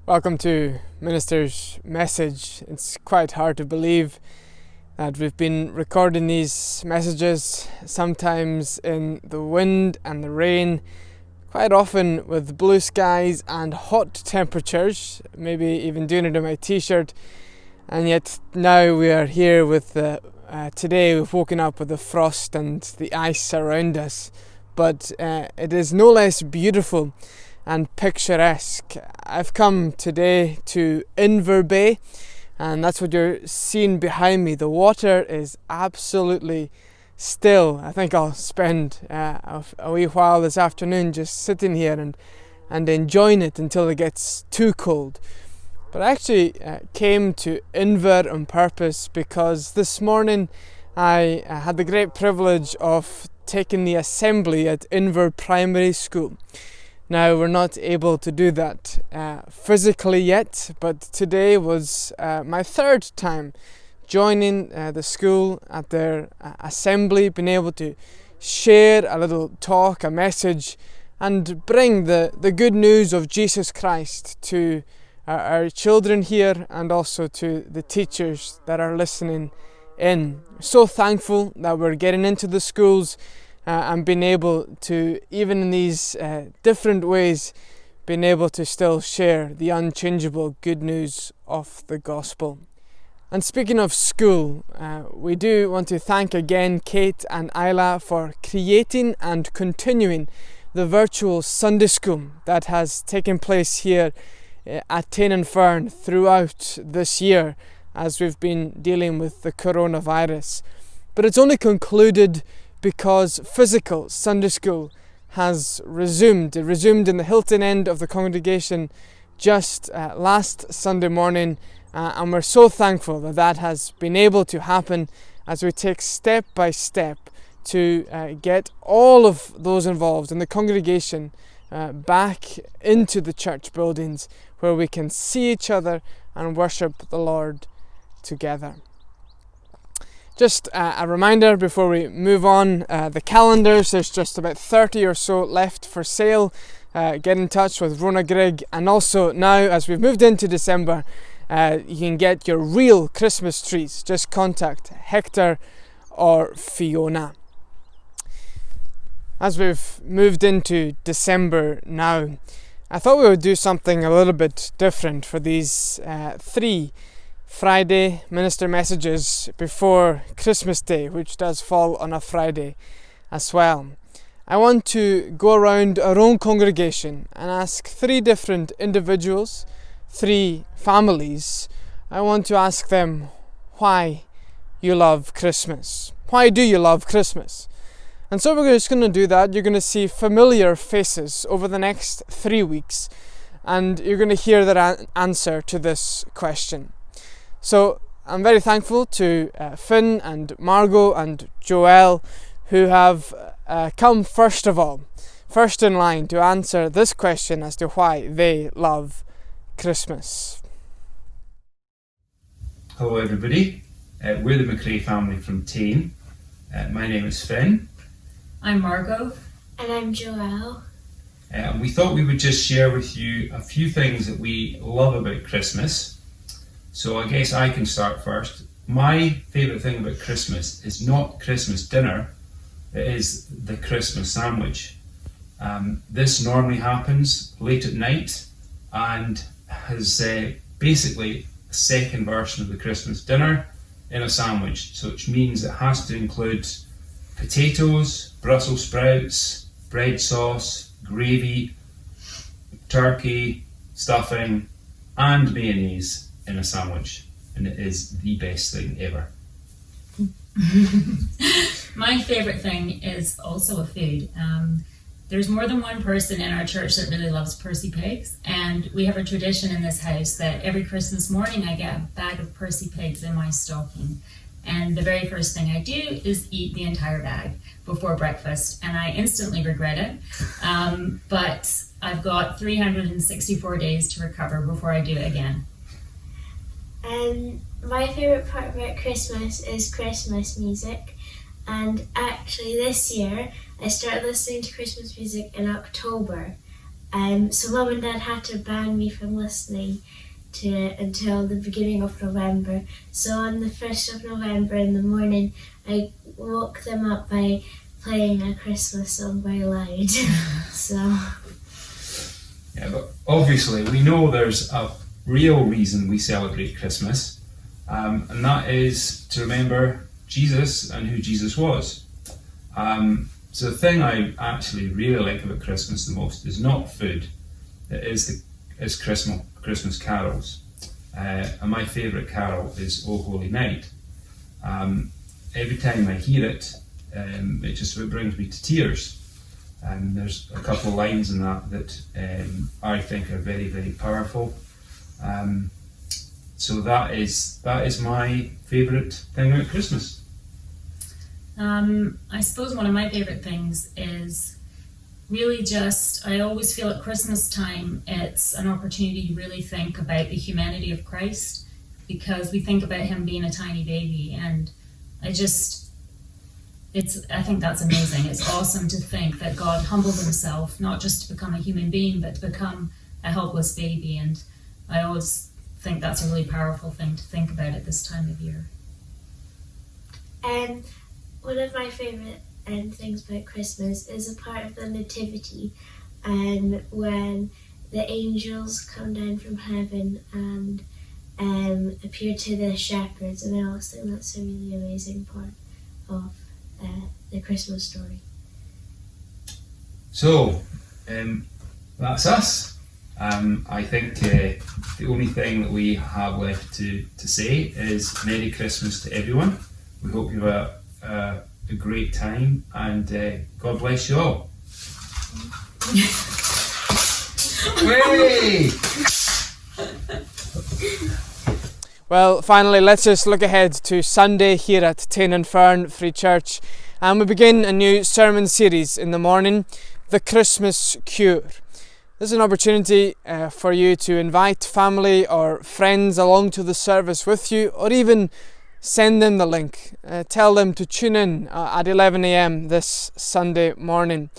Welcome to Minister's Message. It's quite hard to believe that we've been recording these messages sometimes in the wind and the rain, quite often with blue skies and hot temperatures, maybe even doing it in my t-shirt, and yet now we are here with today we've woken up with the frost and the ice around us, but it is no less beautiful and picturesque. I've come today to Inverbay, and that's what you're seeing behind me. The water is absolutely still. I think I'll spend a wee while this afternoon just sitting here and enjoying it until it gets too cold. But I actually came to Inver on purpose because this morning I had the great privilege of taking the assembly at Inver Primary School. Now, we're not able to do that physically yet, but today was my third time joining the school at their assembly, being able to share a little talk, a message, and bring the good news of Jesus Christ to our children here and also to the teachers that are listening in. So thankful that we're getting into the schools and being able to, even in these different ways, being able to still share the unchangeable good news of the gospel. And speaking of school, we do want to thank again Kate and Isla for creating and continuing the virtual Sunday school that has taken place here at Tain and Fern throughout this year as we've been dealing with the coronavirus. But it's only concluded because physical Sunday school has resumed. It resumed in the Hilton end of the congregation just last Sunday morning, and we're so thankful that has been able to happen as we take step by step to get all of those involved in the congregation back into the church buildings where we can see each other and worship the Lord together. Just a reminder before we move on, the calendars, there's just about 30 or so left for sale. Get in touch with Rona Grigg, and also now as we've moved into December, you can get your real Christmas trees. Just contact Hector or Fiona. As we've moved into December now, I thought we would do something a little bit different for these three Friday minister messages before Christmas Day, which does fall on a Friday as well. I want to go around our own congregation and ask three different individuals, three families. I want to ask them why you love Christmas. Why do you love Christmas? And so we're just going to do that. You're going to see familiar faces over the next 3 weeks, and you're going to hear their answer to this question. So I'm very thankful to Finn and Margot and Joelle, who have come first in line to answer this question as to why they love Christmas. Hello everybody, we're the McCray family from Tain. My name is Finn. I'm Margot. And I'm Joelle. We thought we would just share with you a few things that we love about Christmas. So I guess I can start first. My favourite thing about Christmas is not Christmas dinner, it is the Christmas sandwich. This normally happens late at night and has basically a second version of the Christmas dinner in a sandwich, so which means it has to include potatoes, Brussels sprouts, bread sauce, gravy, turkey, stuffing and mayonnaise in a sandwich, and it is the best thing ever. My favourite thing is also a food. There's more than one person in our church that really loves Percy pigs, and we have a tradition in this house that every Christmas morning I get a bag of Percy pigs in my stocking, and the very first thing I do is eat the entire bag before breakfast, and I instantly regret it, but I've got 364 days to recover before I do it again. My favourite part about Christmas is Christmas music, and actually this year I started listening to Christmas music in October, So Mum and Dad had to ban me from listening to it until the beginning of November. So on the 1st of November in the morning, I woke them up by playing a Christmas song very loud. So yeah, but obviously we know there's a real reason we celebrate Christmas, and that is to remember Jesus and who Jesus was. So the thing I actually really like about Christmas the most is not food, it is Christmas carols. And my favourite carol is O Holy Night. Every time I hear it, it brings me to tears. There's a couple of lines in that I think are very, very powerful. So that is my favourite thing about Christmas. I suppose one of my favourite things is really I always feel at Christmas time it's an opportunity to really think about the humanity of Christ, because we think about him being a tiny baby, and I think that's amazing. It's awesome to think that God humbled himself, not just to become a human being, but to become a helpless baby, and I always think that's a really powerful thing to think about at this time of year. One of my favourite things about Christmas is a part of the Nativity, when the angels come down from heaven and appear to the shepherds, and I always think that's a really amazing part of the Christmas story. So, that's us. I think the only thing that we have left to say is Merry Christmas to everyone. We hope you have a great time, and God bless you all. Hey! Well, finally, let's just look ahead to Sunday here at Tane and Fern Free Church, and we begin a new sermon series in the morning, The Christmas Cure. This is an opportunity for you to invite family or friends along to the service with you, or even send them the link. Tell them to tune in at 11 a.m. this Sunday morning.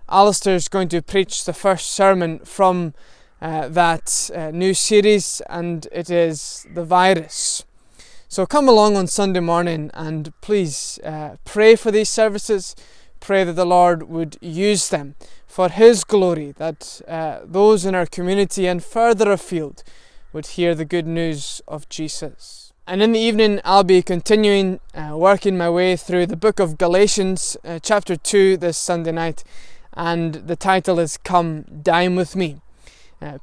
Alistair's going to preach the first sermon from that new series, and it is The Virus. So come along on Sunday morning and please pray for these services. Pray that the Lord would use them for His glory, that those in our community and further afield would hear the good news of Jesus. And in the evening I'll be continuing working my way through the book of Galatians, chapter 2 this Sunday night, and the title is Come Dine With Me.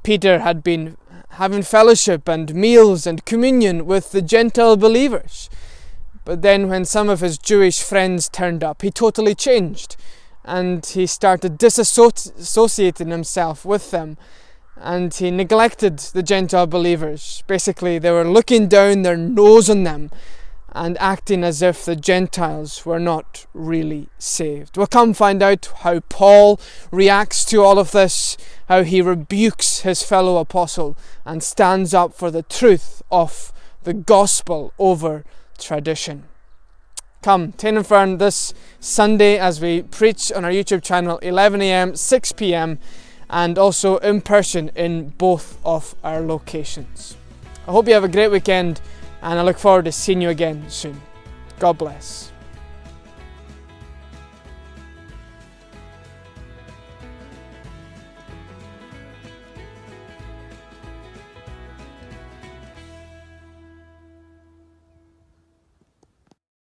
Peter had been having fellowship and meals and communion with the Gentile believers. But then when some of his Jewish friends turned up, he totally changed, and he started disassociating himself with them, and he neglected the Gentile believers. Basically, they were looking down their nose on them and acting as if the Gentiles were not really saved. We'll come find out how Paul reacts to all of this, how he rebukes his fellow apostle and stands up for the truth of the gospel over tradition. Come, Tane and Fern this Sunday as we preach on our YouTube channel, 11 a.m, 6 p.m, and also in person in both of our locations. I hope you have a great weekend, and I look forward to seeing you again soon. God bless.